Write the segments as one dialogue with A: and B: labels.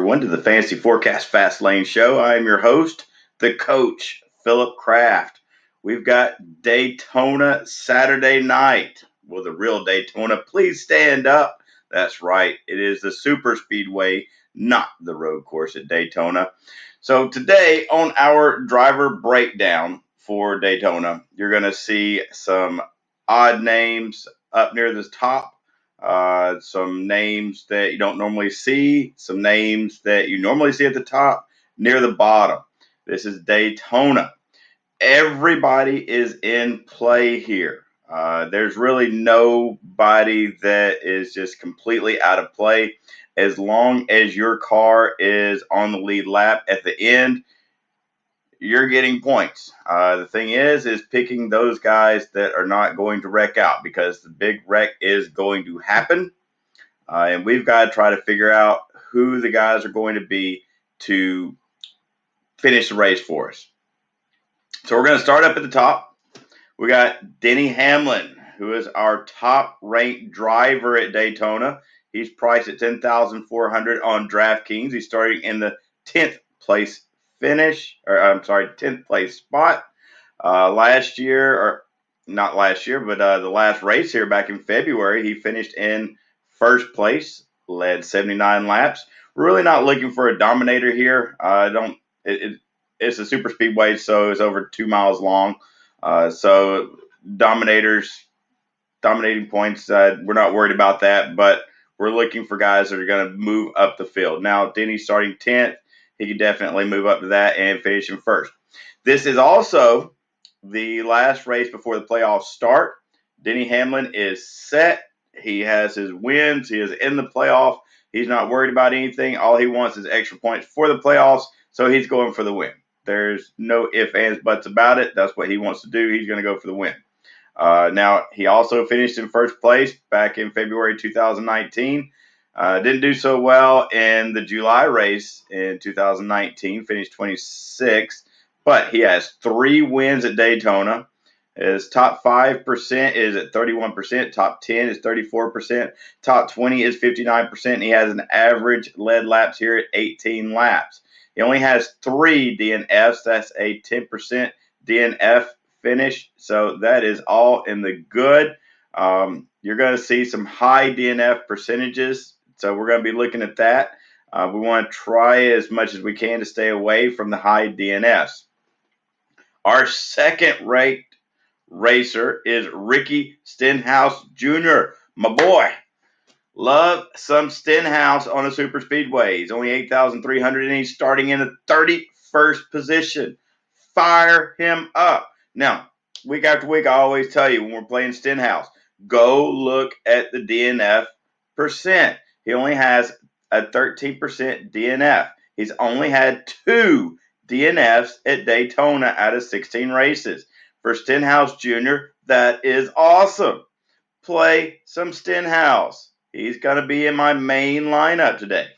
A: everyone, to the Fantasy Forecast Fast Lane Show. I am your host, the coach, Philip Kraft. We've got Daytona Saturday night. Well, the real Daytona. Please stand up. That's right. It is the super speedway, not the road course at Daytona. So today on our driver breakdown for Daytona, you're going to see some odd names up near the top. Some names that you don't normally see, some names that you normally see at the top, near the bottom. This is Daytona. Everybody is in play here. There's really nobody that is just completely out of play. As long as your car is on the lead lap at the end, you're getting points. The thing is picking those guys that are not going to wreck out, because the big wreck is going to happen. And we've got to try to figure out who the guys are going to be to finish the race for us. So we're going to start up at the top. We got Denny Hamlin, who is our top-ranked driver at Daytona. He's priced at $10,400 on DraftKings. He's starting in the 10th place spot. Last year, or not last year, but the last race here back in February, he finished in first place, led 79 laps. We're really not looking for a dominator here. It's a super speedway, so it's over 2 miles long. So dominating points, we're not worried about that, but we're looking for guys that are going to move up the field. Now, Denny's starting 10th. He could definitely move up to that and finish in first. This is also the last race before the playoffs start. Denny Hamlin is set. He has his wins. He is in the playoff. He's not worried about anything. All he wants is extra points for the playoffs, so he's going for the win. There's no ifs, ands, buts about it. That's what he wants to do. He's going to go for the win. Now, he also finished in first place back in February 2019. Didn't do so well in the July race in 2019, finished 26th, but he has 3 wins at Daytona. His top 5% is at 31%, top 10 is 34%, top 20 is 59%, and he has an average led laps here at 18 laps. He only has 3 DNFs. That's a 10% DNF finish, so that is all in the good. You're going to see some high DNF percentages, so we're going to be looking at that. We want to try as much as we can to stay away from the high DNFs. Our second-ranked racer is Ricky Stenhouse Jr., my boy. Love some Stenhouse on a super speedway. He's only 8,300 and he's starting in the 31st position. Fire him up. Now, week after week, I always tell you when we're playing Stenhouse, go look at the DNF percent. He only has a 13% DNF. He's only had 2 DNFs at Daytona out of 16 races. For Stenhouse Jr., that is awesome. Play some Stenhouse. He's going to be in my main lineup today.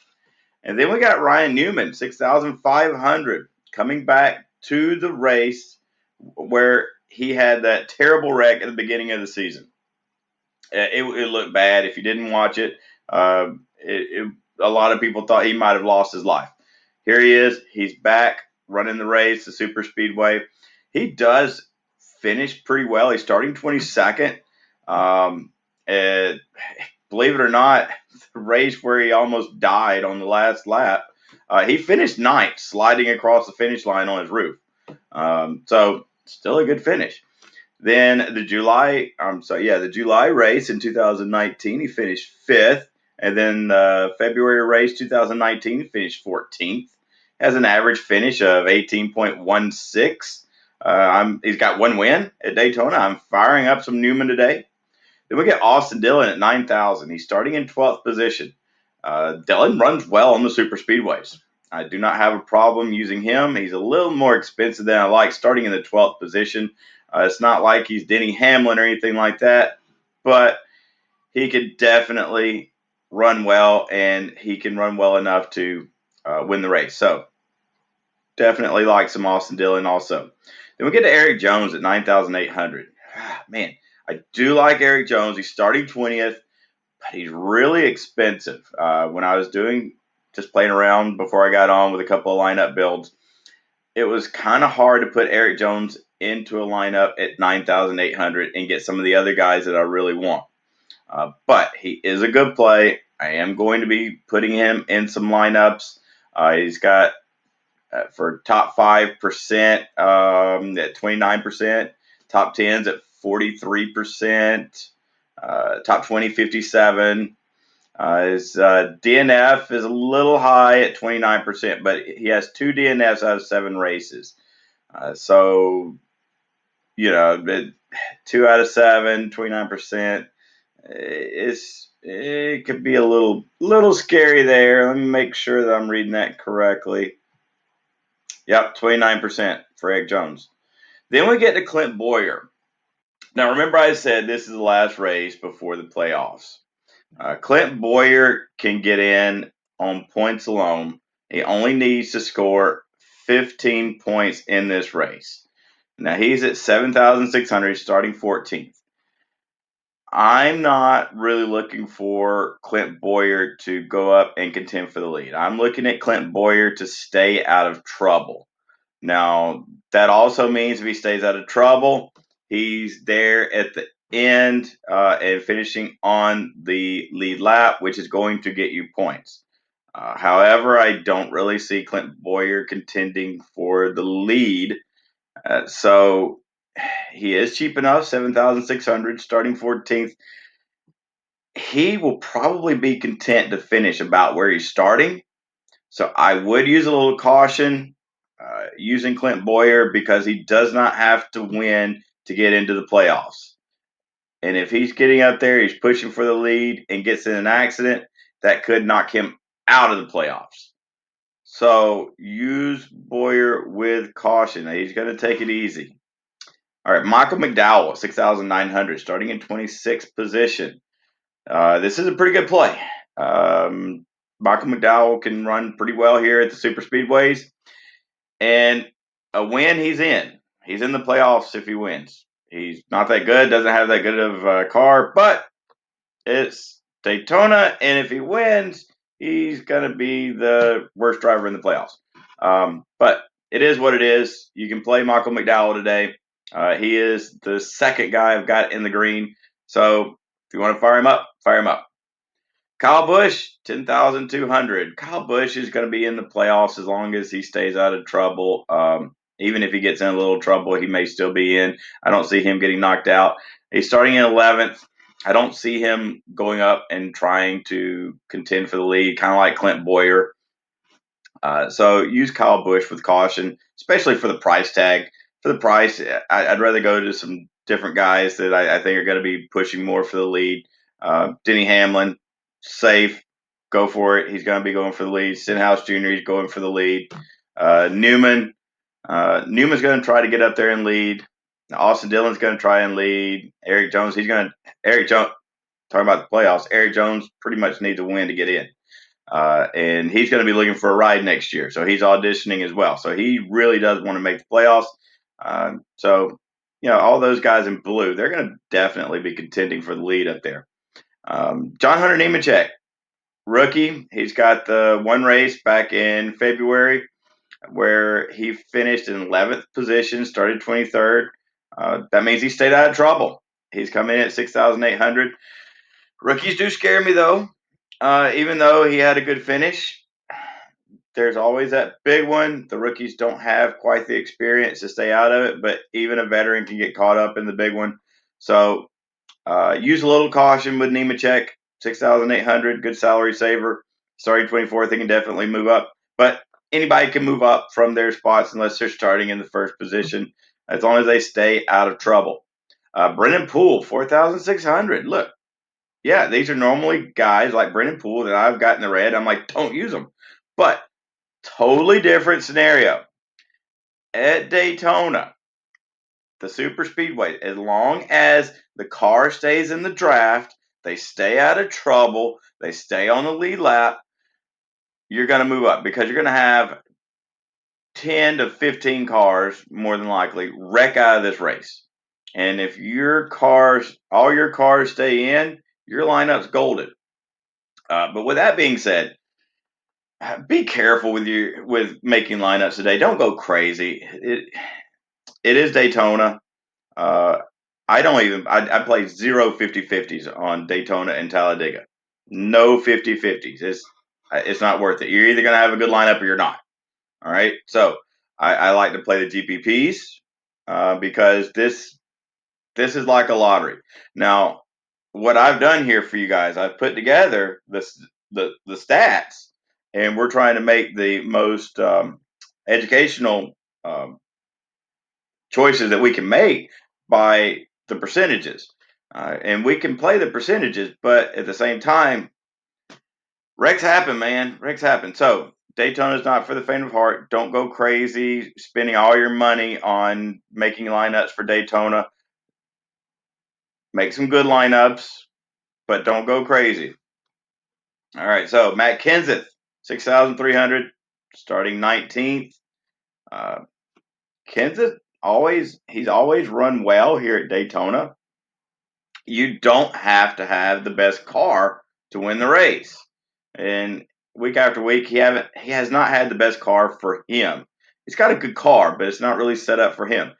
A: And then we got Ryan Newman, 6,500, coming back to the race where he had that terrible wreck at the beginning of the season. It looked bad. If you didn't watch it, a lot of people thought he might have lost his life. Here he is. He's back running the race, the super speedway. He does finish pretty well. He's starting 22nd. Believe it or not, the race where he almost died on the last lap, he finished 9th, sliding across the finish line on his roof. So still a good finish. Then the July race in 2019, he finished 5th. And then the February race 2019, he finished 14th. Has an average finish of 18.16. He's got 1 win at Daytona. I'm firing up some Newman today. Then we get Austin Dillon at 9,000. He's starting in 12th position. Dillon runs well on the super speedways. I do not have a problem using him. He's a little more expensive than I like, starting in the 12th position. It's not like he's Denny Hamlin or anything like that, but he could definitely run well, and he can run well enough to win the race. So definitely like some Austin Dillon also. Then we get to Eric Jones at 9,800. Man, I do like Eric Jones. He's starting 20th, but he's really expensive. When I was doing just playing around before I got on with a couple of lineup builds. It was kind of hard to put Erik Jones into a lineup at 9,800 and get some of the other guys that I really want. But he is a good play. I am going to be putting him in some lineups. He's got for top 5% at 29%, top 10s at 43%, top 20, 57. His DNF is a little high at 29%, but he has 2 DNFs out of 7 races. So, 2 out of 7, 29%. It could be a little scary there. Let me make sure that I'm reading that correctly. Yep, 29% for Erik Jones. Then we get to Clint Boyer. Now, remember I said this is the last race before the playoffs. Clint Boyer can get in on points alone. He only needs to score 15 points in this race. Now, he's at 7,600, starting 14th. I'm not really looking for Clint Boyer to go up and contend for the lead. I'm looking at Clint Boyer to stay out of trouble. Now, that also means if he stays out of trouble, he's there at the end and finishing on the lead lap, which is going to get you points. However, I don't really see Clint Boyer contending for the lead. So he is cheap enough, 7,600, starting 14th. He will probably be content to finish about where he's starting. So I would use a little caution using Clint Boyer because he does not have to win to get into the playoffs. And if he's getting up there, he's pushing for the lead and gets in an accident, that could knock him out of the playoffs. So use Boyer with caution. He's going to take it easy. All right, Michael Mcdowell, 6,900, starting in 26th position. This is a pretty good play. Michael McDowell can run pretty well here at the super speedways, and a win, he's in. He's in the playoffs if he wins. He's not that good, doesn't have that good of a car, but it's Daytona, and if he wins, he's going to be the worst driver in the playoffs. But it is what it is. You can play Michael McDowell today. He is the second guy I've got in the green. So if you want to fire him up, fire him up. Kyle Busch, 10,200. Kyle Busch is going to be in the playoffs as long as he stays out of trouble. Even if he gets in a little trouble, he may still be in. I don't see him getting knocked out. He's starting in 11th. I don't see him going up and trying to contend for the lead, kind of like Clint Boyer. So use Kyle Busch with caution, especially for the price tag. For the price, I'd rather go to some different guys that I think are going to be pushing more for the lead. Denny Hamlin, safe, go for it. He's going to be going for the lead. Stenhouse Jr., he's going for the lead. Newman's going to try to get up there and lead. Austin Dillon's going to try and lead. Erik Jones, talking about the playoffs, Erik Jones pretty much needs a win to get in. And he's going to be looking for a ride next year. So he's auditioning as well. So he really does want to make the playoffs. All those guys in blue, they're going to definitely be contending for the lead up there. John Hunter Nemechek, rookie. He's got the one race back in February where he finished in 11th position, started 23rd. That means he stayed out of trouble. He's come in at 6,800. Rookies do scare me, though. Even though he had a good finish, there's always that big one. The rookies don't have quite the experience to stay out of it, but even a veteran can get caught up in the big one. So use a little caution with Nemechek, 6,800, good salary saver. Starting 24th, they can definitely move up. But anybody can move up from their spots unless they're starting in the first position, as long as they stay out of trouble. Brennan Poole, 4,600. Look, yeah, these are normally guys like Brennan Poole that I've got in the red. I'm like, don't use them. But totally different scenario. At Daytona, the super speedway, as long as the car stays in the draft, they stay out of trouble, they stay on the lead lap, you're going to move up because you're going to have 10 to 15 cars, more than likely, wreck out of this race. And if all your cars stay in, your lineup's golden. But with that being said, be careful with making lineups today. Don't go crazy. It is Daytona. Uh, I play zero 50-50s on Daytona and Talladega. No 50-50s. It's not worth it. You're either going to have a good lineup or you're not. All right. So I like to play the GPPs because this is like a lottery. Now, what I've done here for you guys, I've put together the stats, and we're trying to make the most educational um, choices that we can make by the percentages. And we can play the percentages, but at the same time, wrecks happen, man. Wrecks happen. So Daytona is not for the faint of heart. Don't go crazy spending all your money on making lineups for Daytona. Make some good lineups, but don't go crazy. All right. So Matt Kinseth, 6,300, starting 19th. Uh, Kinseth he's always run well here at Daytona. You don't have to have the best car to win the race. And week after week, he has not had the best car for him. He's got a good car, but it's not really set up for him.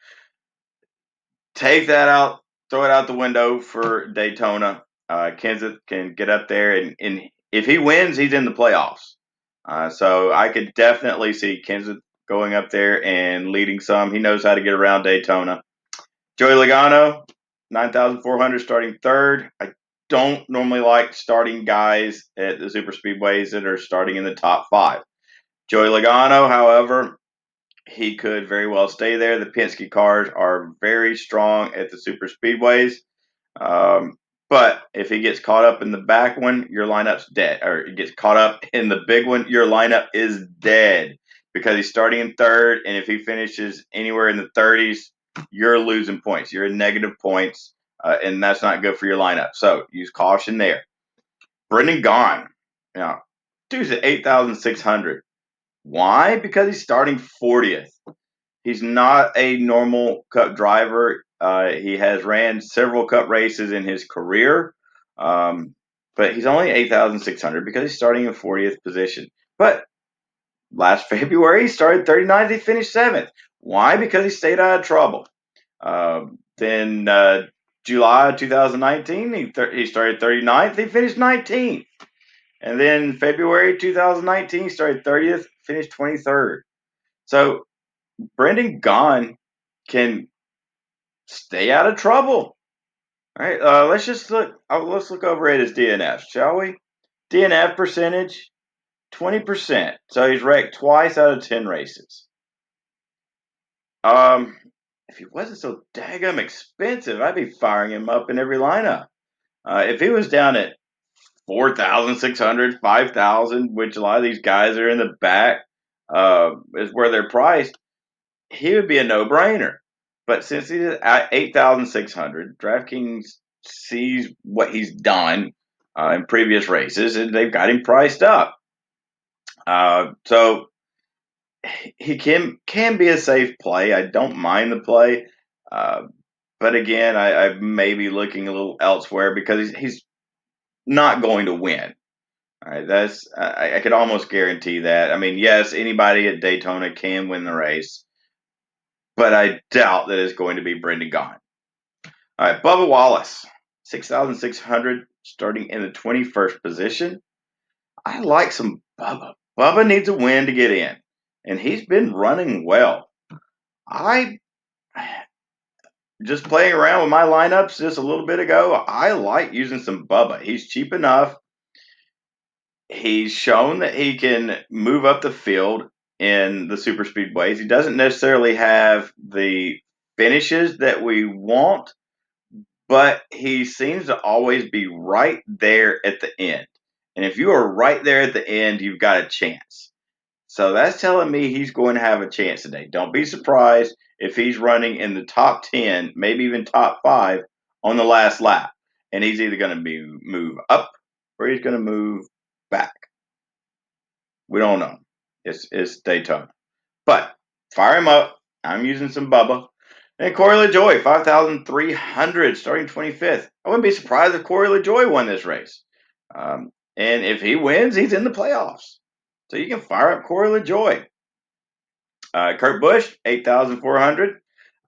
A: Take that out, throw it out the window for Daytona. Kenseth can get up there, and if he wins, he's in the playoffs. So I could definitely see Kenseth going up there and leading some. He knows how to get around Daytona. Joey Logano, 9,400, starting third. I don't normally like starting guys at the super speedways that are starting in the top 5. Joey Logano, however, he could very well stay there. The Penske cars are very strong at the super speedways. Um, but if he gets caught up in the back one, your lineup's dead. Or he gets caught up in the big one, your lineup is dead because he's starting in third. And if he finishes anywhere in the 30s, you're losing points. You're in negative points, and that's not good for your lineup. So use caution there. Brendan Gaughan. Now, dude's at 8,600. Why? Because he's starting 40th. He's not a normal Cup driver. He has ran several Cup races in his career, but he's only 8,600 because he's starting in 40th position. But last February, he started 39th. He finished 7th. Why? Because he stayed out of trouble. Then July 2019, he started 39th. He finished 19th. And then February 2019, he started 30th, finished 23rd. So Brendan Gaughan can stay out of trouble. All right, let's just look. Let's look over at his DNF, shall we? DNF percentage, 20%. So he's wrecked twice out of 10 races. If he wasn't so daggum expensive, I'd be firing him up in every lineup. If he was down at 4,600, 5,000, which a lot of these guys are in the back, is where they're priced, he would be a no-brainer. But since he's at 8,600, DraftKings sees what he's done in previous races, and they've got him priced up. So he can be a safe play. I don't mind the play, uh, but again, I may be looking a little elsewhere because he's not going to win. All right, I could almost guarantee that. I mean, yes, anybody at Daytona can win the race, but I doubt that it's going to be Brendan Gaughan. All right, Bubba Wallace, 6,600, starting in the 21st position. I like some Bubba. Bubba needs a win to get in, and he's been running well. I just playing around with my lineups just a little bit ago. I like using some Bubba. He's cheap enough. He's shown that he can move up the field in the super speedways. He doesn't necessarily have the finishes that we want, but he seems to always be right there at the end. And if you are right there at the end, you've got a chance. So that's telling me he's going to have a chance today. Don't be surprised if he's running in the top 10, maybe even top 5 on the last lap. And he's either going to move up or he's going to move back. We don't know. It's Daytona. But fire him up. I'm using some Bubba. And Corey LaJoie, 5,300, starting 25th. I wouldn't be surprised if Corey LaJoie won this race. And if he wins, he's in the playoffs. So you can fire up Corey LaJoy. Kurt Busch, 8,400.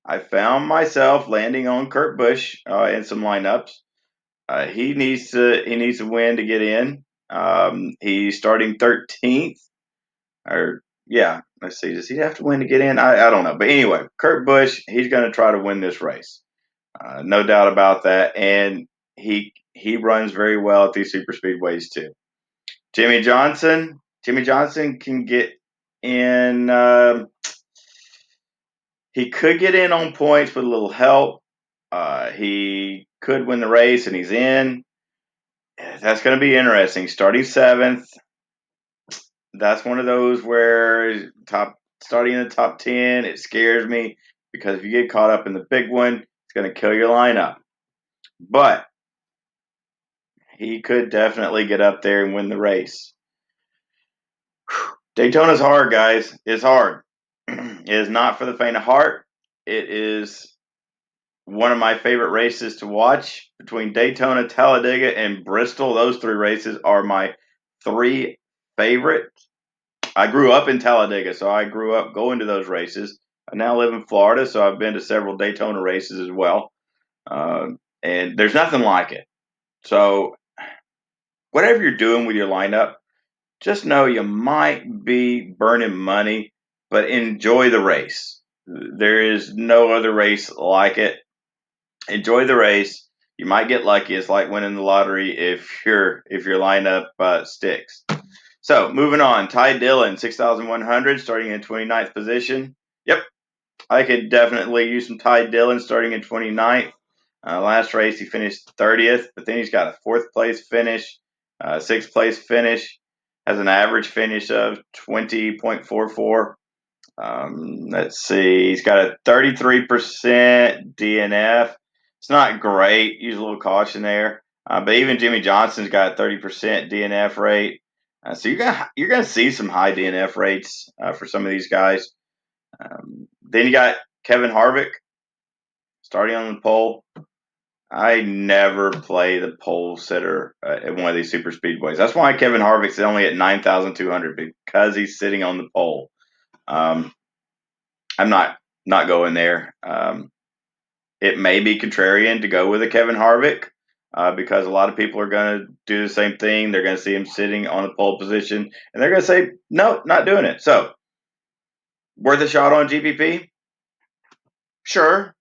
A: I found myself landing on Kurt Busch in some lineups. He needs to win to get in. He's starting 13th. Or yeah, let's see. Does he have to win to get in? I don't know. But anyway, Kurt Busch, he's going to try to win this race. No doubt about that. And he runs very well at these super speedways too. Jimmy Johnson can get in. He could get in on points with a little help. He could win the race, and he's in. That's going to be interesting. Starting 7th. That's one of those where starting in the top 10, it scares me because if you get caught up in the big one, it's going to kill your lineup. But he could definitely get up there and win the race. Daytona's hard, guys. It's hard. It is not for the faint of heart. It is one of my favorite races to watch. Between Daytona, Talladega, and Bristol, those 3 races are my 3 favorite. I grew up in Talladega, so I grew up going to those races. I now live in Florida, so I've been to several Daytona races as well. And there's nothing like it. So whatever you're doing with your lineup, just know you might be burning money, but enjoy the race. There is no other race like it. Enjoy the race. You might get lucky. It's like winning the lottery if your lineup sticks. So moving on, Ty Dillon, 6,100, starting in 29th position. Yep, I could definitely use some Ty Dillon starting in 29th. Last race he finished 30th, but then he's got a 4th place finish, 6th place finish, has an average finish of 20.44. Let's see, he's got a 33% DNF. It's not great. Use a little caution there. But even Jimmy Johnson's got a 30% DNF rate. So you're gonna see some high DNF rates for some of these guys. Then you got Kevin Harvick starting on the pole. I never play the pole sitter at one of these super speedways. That's why Kevin Harvick's only at 9,200 because he's sitting on the pole. I'm not going there. It may be contrarian to go with a Kevin Harvick because a lot of people are going to do the same thing. They're going to see him sitting on the pole position, and they're going to say, no, not doing it. So, worth a shot on GPP? Sure,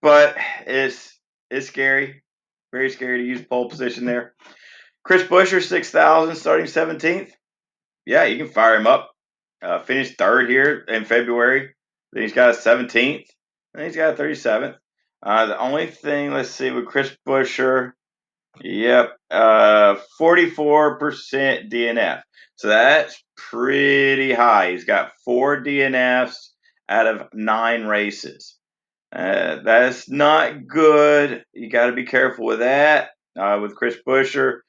A: but it's scary. Very scary to use pole position there. Chris Buescher, 6,000, starting 17th. Yeah, you can fire him up. Finished 3rd here in February. Then he's got a 17th. Then he's got a 37th. The only thing, let's see, with Chris Buescher, yep, 44% DNF. So that's pretty high. He's got 4 DNFs out of 9 races. That's not good. You got to be careful with that. With Chris Buescher,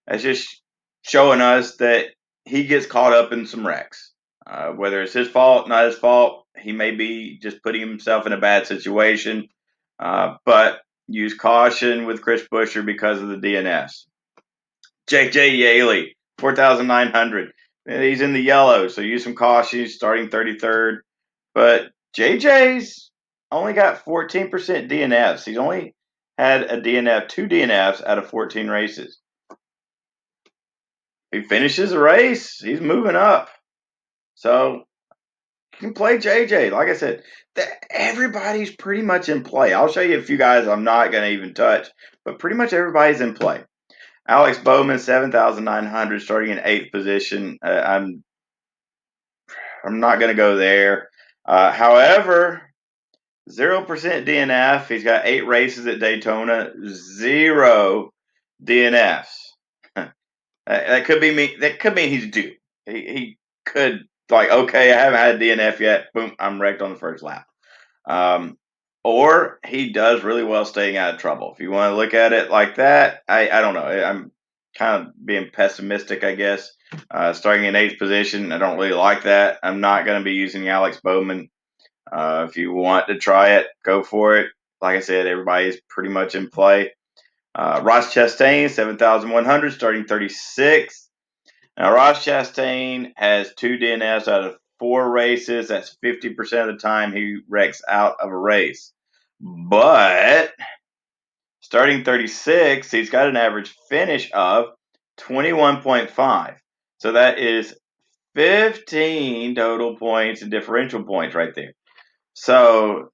A: that's just showing us that he gets caught up in some wrecks. Whether it's his fault, not his fault, he may be just putting himself in a bad situation. But use caution with Chris Buescher because of the DNS. J.J. Yaley, 4,900. He's in the yellow, so use some caution. He's starting 33rd. But JJ's only got 14% DNFs. He's only had a DNF, 2 DNFs out of 14 races. If he finishes a race, he's moving up. So you can play JJ. Like I said, everybody's pretty much in play. I'll show you a few guys I'm not going to even touch, but pretty much everybody's in play. Alex Bowman, 7,900, starting in 8th position. I'm not going to go there. However, 0% DNF. He's got 8 races at Daytona, 0 DNFs. That could be me. That could mean he's due. He could okay, I haven't had a DNF yet. Boom, I'm wrecked on the first lap. Or he does really well staying out of trouble. If you want to look at it like that, I don't know. I'm kind of being pessimistic, I guess. Starting in 8th position, I don't really like that. I'm not going to be using Alex Bowman. If you want to try it, go for it. Like I said, everybody's pretty much in play. Ross Chastain, 7,100, starting 36th. Now, Ross Chastain has 2 DNFs out of 4 races. That's 50% of the time he wrecks out of a race. But starting 36, he's got an average finish of 21.5. So that is 15 total points and differential points right there. So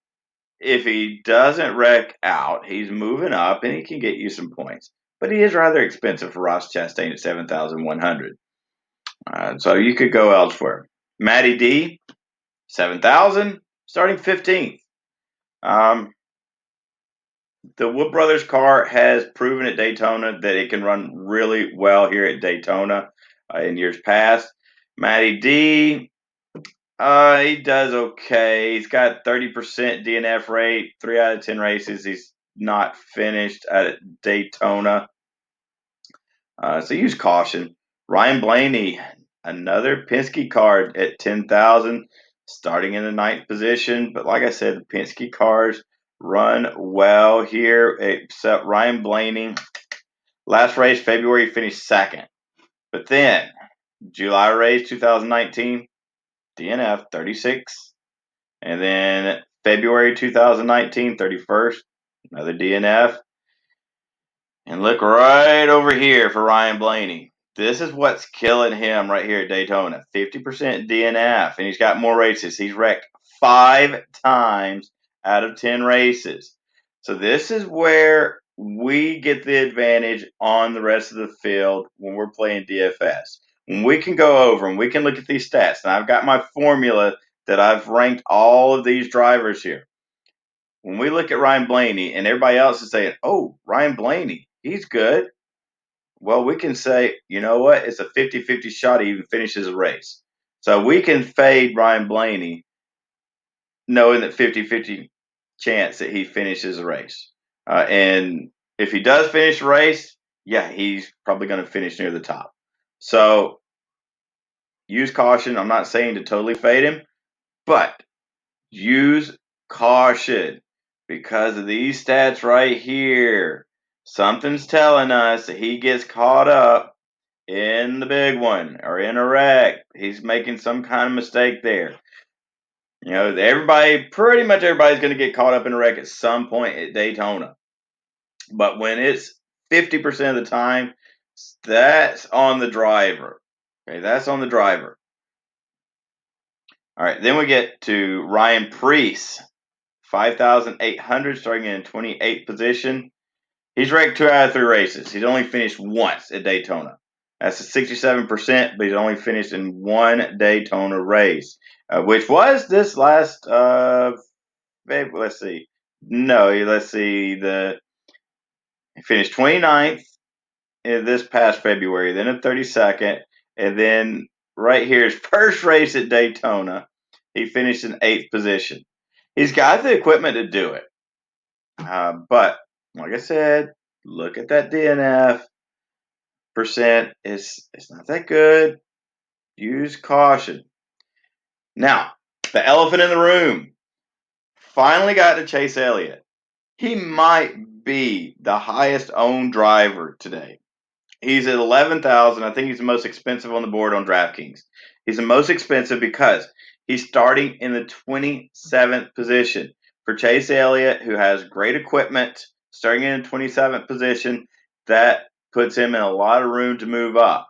A: if he doesn't wreck out, he's moving up and he can get you some points. But he is rather expensive for Ross Chastain at 7,100. So you could go elsewhere. Matty D, 7,000, starting 15th. The Wood Brothers car has proven at Daytona that it can run really well here at Daytona in years past. Matty D, he does okay. He's got 30% DNF rate, 3 out of 10 races. He's not finished at Daytona. So use caution. Ryan Blaney, another Penske card at 10,000, starting in the 9th position. But like I said, the Penske cars run well here, except Ryan Blaney. Last race, February, finished 2nd. But then, July race 2019, DNF 36. And then February 2019, 31st, another DNF. And look right over here for Ryan Blaney. This is what's killing him right here at Daytona. 50% DNF, and he's got more races. He's wrecked 5 times out of 10 races. So this is where we get the advantage on the rest of the field when we're playing DFS. When we can go over and we can look at these stats, and I've got my formula that I've ranked all of these drivers here. When we look at Ryan Blaney and everybody else is saying, oh, Ryan Blaney, he's good. Well, we can say, you know what? It's a 50-50 shot he even finishes a race. So we can fade Ryan Blaney knowing that 50-50 chance that he finishes a race. And if he does finish a race, yeah, he's probably going to finish near the top. So use caution. I'm not saying to totally fade him, but use caution because of these stats right here. Something's telling us that he gets caught up in the big one or in a wreck. He's making some kind of mistake there. You know, pretty much everybody's going to get caught up in a wreck at some point at Daytona. But when it's 50% of the time, that's on the driver. Okay, that's on the driver. All right, then we get to Ryan Preece. 5,800, starting in 28th position. He's ranked 2 out of 3 races. He's only finished once at Daytona. That's a 67%, but he's only finished in 1 Daytona race, which was this last. Let's see. No, let's see. He finished 29th in this past February, then in 32nd, and then right here, his first race at Daytona, he finished in 8th position. He's got the equipment to do it. But like I said, look at that DNF percent. It's not that good. Use caution. Now, the elephant in the room. Finally got to Chase Elliott. He might be the highest owned driver today. He's at 11,000. I think he's the most expensive on the board on DraftKings. He's the most expensive because he's starting in the 27th position. For Chase Elliott, who has great equipment, starting in the 27th position, that puts him in a lot of room to move up.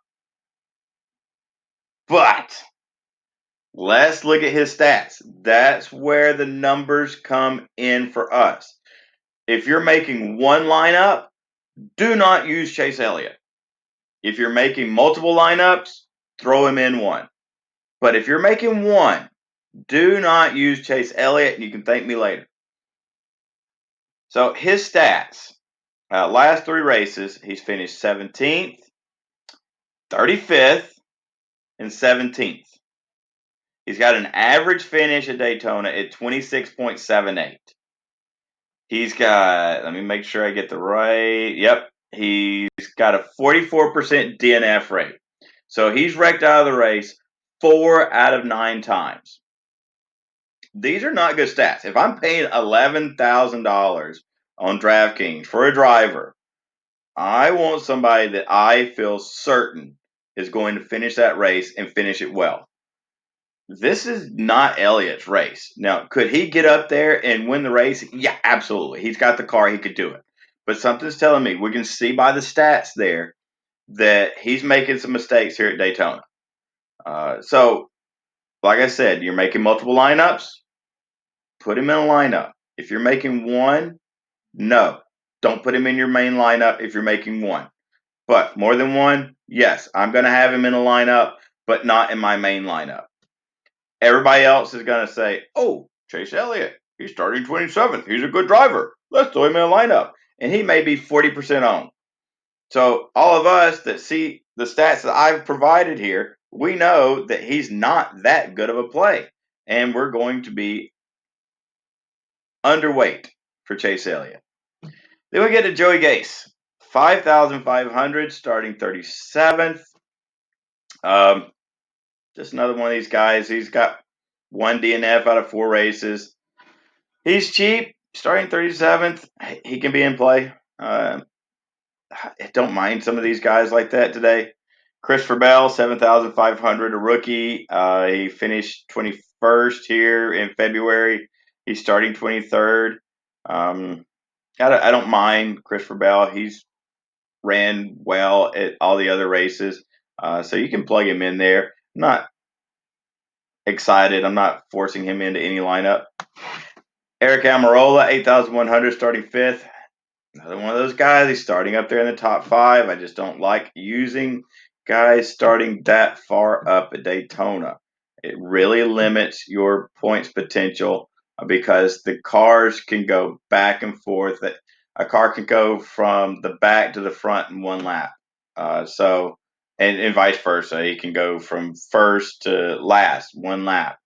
A: But let's look at his stats. That's where the numbers come in for us. If you're making one lineup, do not use Chase Elliott. If you're making multiple lineups, throw him in one. But if you're making one, do not use Chase Elliott, and you can thank me later. So his stats, last 3 races, he's finished 17th, 35th, and 17th. He's got an average finish at Daytona at 26.78. He's got, let me make sure I get the right, yep, he's got a 44% DNF rate. So he's wrecked out of the race 4 out of 9 times. These are not good stats. If I'm paying $11,000 on DraftKings for a driver, I want somebody that I feel certain is going to finish that race and finish it well. This is not Elliot's race. Now, could he get up there and win the race? Yeah, absolutely. He's got the car. He could do it. But something's telling me, we can see by the stats there, that he's making some mistakes here at Daytona. So, like I said, you're making multiple lineups, put him in a lineup. If you're making one, no, don't put him in your main lineup if you're making one. But more than one, yes, I'm going to have him in a lineup, but not in my main lineup. Everybody else is going to say, oh, Chase Elliott, he's starting 27th. He's a good driver. Let's throw him in a lineup. And he may be 40% owned. So all of us that see the stats that I've provided here, we know that he's not that good of a play. And we're going to be underweight for Chase Elliott. Then we get to Joey Gase, 5,500, starting 37th. Just another one of these guys. He's got one DNF out of 4 races. He's cheap, starting 37th. He can be in play. I don't mind some of these guys like that today. Christopher Bell, 7,500, a rookie. He finished 21st here in February. He's starting 23rd. I don't mind Christopher Bell. He's ran well at all the other races. So you can plug him in there. I'm not excited. I'm not forcing him into any lineup. Eric Almirola, 8,100, starting 5th. Another one of those guys. He's starting up there in the top 5. I just don't like using guys starting that far up at Daytona. It really limits your points potential because the cars can go back and forth. A car can go from the back to the front in one lap. And vice versa. He can go from first to last, one lap.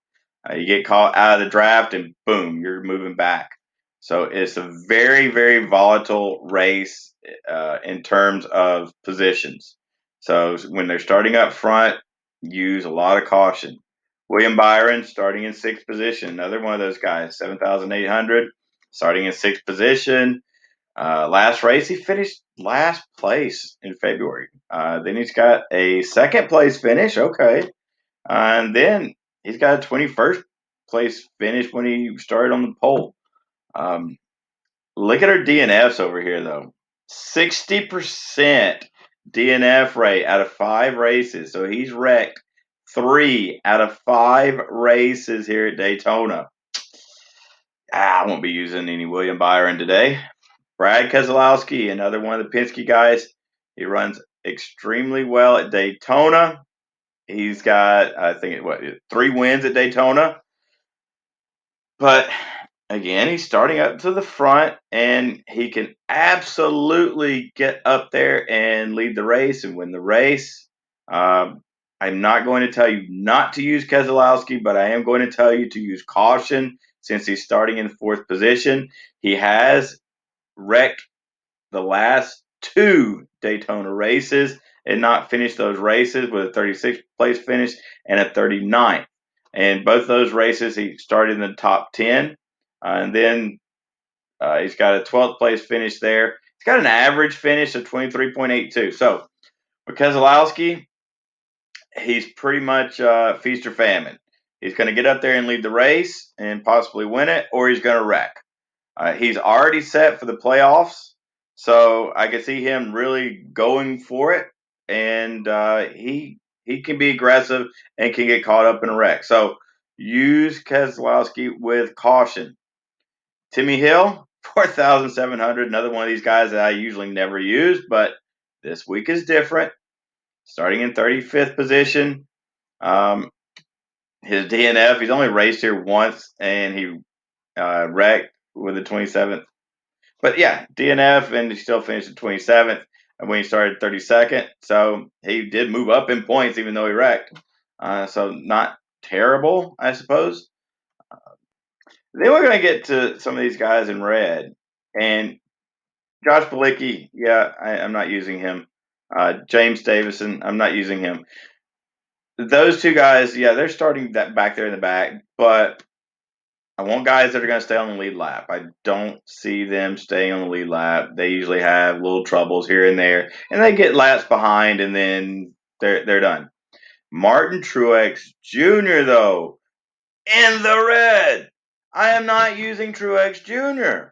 A: You get caught out of the draft and boom, you're moving back. So it's a very, very volatile race in terms of positions. So when they're starting up front, use a lot of caution. William Byron starting in 6th position, another one of those guys, 7,800, starting in 6th position. Last race, he finished last place in February. Then he's got a 2nd place finish. Okay. And then he's got a 21st place finish when he started on the pole. Look at our DNFs over here, though. 60% DNF rate out of 5 races. So he's wrecked 3 out of 5 races here at Daytona. I won't be using any William Byron today. Brad Keselowski, another one of the Penske guys. He runs extremely well at Daytona. He's got, I think, 3 wins at Daytona. But again, he's starting up to the front, and he can absolutely get up there and lead the race and win the race. I'm not going to tell you not to use Keselowski, but I am going to tell you to use caution since he's starting in 4th position. He has wrecked the last 2 Daytona races and not finished those races with a 36th place finish and a 39th. And both those races, he started in the top 10. And then he's got a 12th place finish there. He's got an average finish of 23.82. So with Keselowski, he's pretty much feast or famine. He's going to get up there and lead the race and possibly win it, or he's going to wreck. He's already set for the playoffs, so I can see him really going for it, and he can be aggressive and can get caught up in a wreck. So use Keselowski with caution. Timmy Hill, 4,700, another one of these guys that I usually never use, but this week is different. Starting in 35th position, his DNF, he's only raced here once, and he wrecked with the 27th. But yeah, DNF, and he still finished at 27th when he started 32nd. So he did move up in points, even though he wrecked. So not terrible, I suppose. Then we're going to get to some of these guys in red. And Josh Bilicki, yeah, I'm not using him. James Davison, I'm not using him. Those 2 guys, yeah, they're starting that back there in the back, but I want guys that are going to stay on the lead lap. I don't see them staying on the lead lap. They usually have little troubles here and there, and they get laps behind, and then They're done. Martin Truex Jr. though, in the red. I am not using Truex Jr.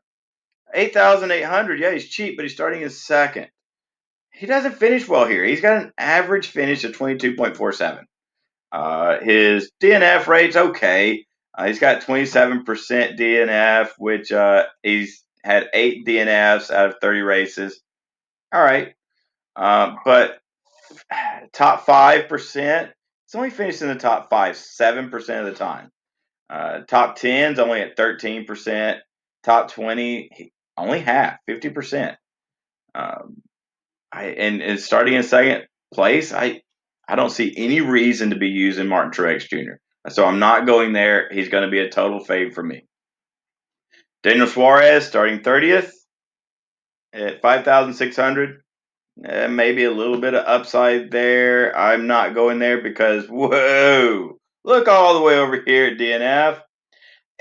A: 8,800. Yeah, he's cheap, but he's starting in second. He doesn't finish well here. He's got an average finish of 22.47. His DNF rate's okay. He's got 27% DNF, which he's had 8 DNFs out of 30 races. All right. But top 5%, it's only finished in the top 5, 7% of the time. Top 10's only at 13%. Top 20, only half, 50%. And starting in second place, I don't see any reason to be using Martin Truex Jr. So I'm not going there. He's going to be a total fave for me. Daniel Suarez starting 30th at 5,600. Maybe a little bit of upside there. I'm not going there because, whoa, look all the way over here at DNF.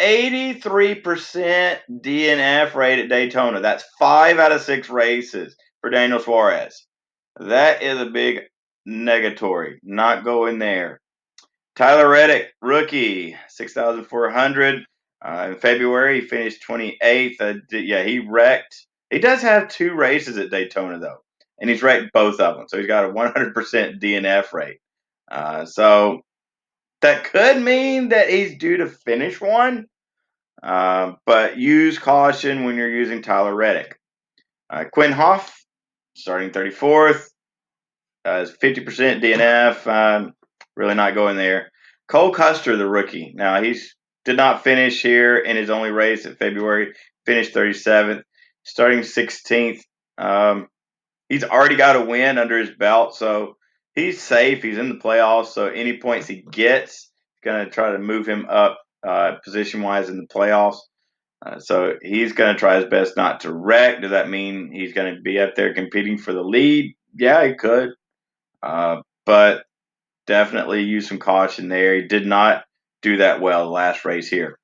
A: 83% DNF rate at Daytona. That's 5 out of 6 races for Daniel Suarez. That is a big negatory. Not going there. Tyler Reddick, rookie, 6,400. In February, he finished 28th. Yeah, he wrecked. He does have 2 races at Daytona, though, and he's wrecked both of them. So he's got a 100% DNF rate. So that could mean that he's due to finish one, but use caution when you're using Tyler Reddick. Quinn Hoff, starting 34th. 50% DNF. Really not going there. Cole Custer, the rookie. Now, did not finish here in his only race in February. Finished 37th. Starting 16th. He's already got a win under his belt, so he's safe. He's in the playoffs, so any points he gets, going to try to move him up position-wise in the playoffs. So he's going to try his best not to wreck. Does that mean he's going to be up there competing for the lead? Yeah, he could. But definitely use some caution there. He did not do that well the last race here.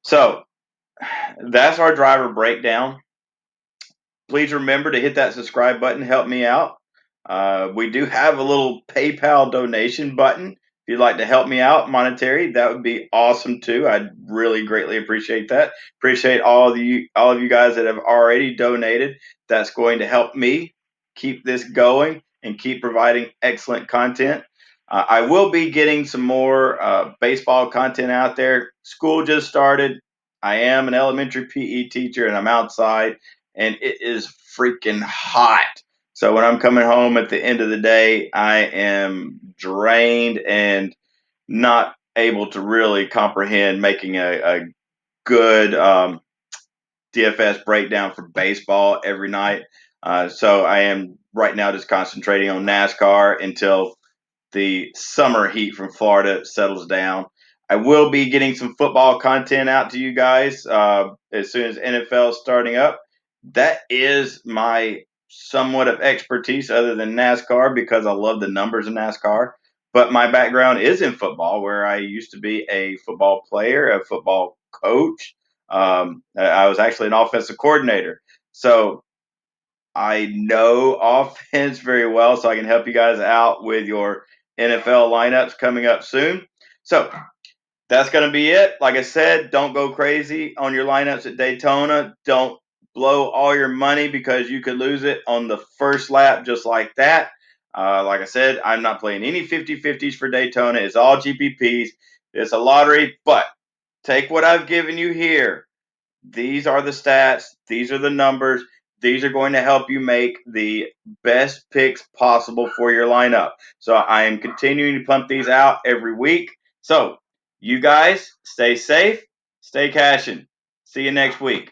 A: So that's our driver breakdown. Please remember to hit that subscribe button. Help me out. We do have a little PayPal donation button. If you'd like to help me out monetary, that would be awesome too. I'd really greatly appreciate that. Appreciate all of you guys that have already donated. That's going to help me keep this going and keep providing excellent content. I will be getting some more baseball content out there. School just started. I am an elementary PE teacher and I'm outside and it is freaking hot. So when I'm coming home at the end of the day, I am drained and not able to really comprehend making a good DFS breakdown for baseball every night. So I am right now just concentrating on NASCAR until the summer heat from Florida settles down. I will be getting some football content out to you guys as soon as NFL is starting up. That is my somewhat of expertise other than NASCAR because I love the numbers in NASCAR. But my background is in football, where I used to be a football player, a football coach. I was actually an offensive coordinator. So I know offense very well, so I can help you guys out with your NFL lineups coming up soon. So that's going to be it. Like I said, don't go crazy on your lineups at Daytona. Don't blow all your money because you could lose it on the first lap just like that. Like I said, I'm not playing any 50-50s for Daytona. It's all GPPs. It's a lottery, but take what I've given you here. These are the stats. These are the numbers. These are going to help you make the best picks possible for your lineup. So I am continuing to pump these out every week. So you guys stay safe, stay cashing. See you next week.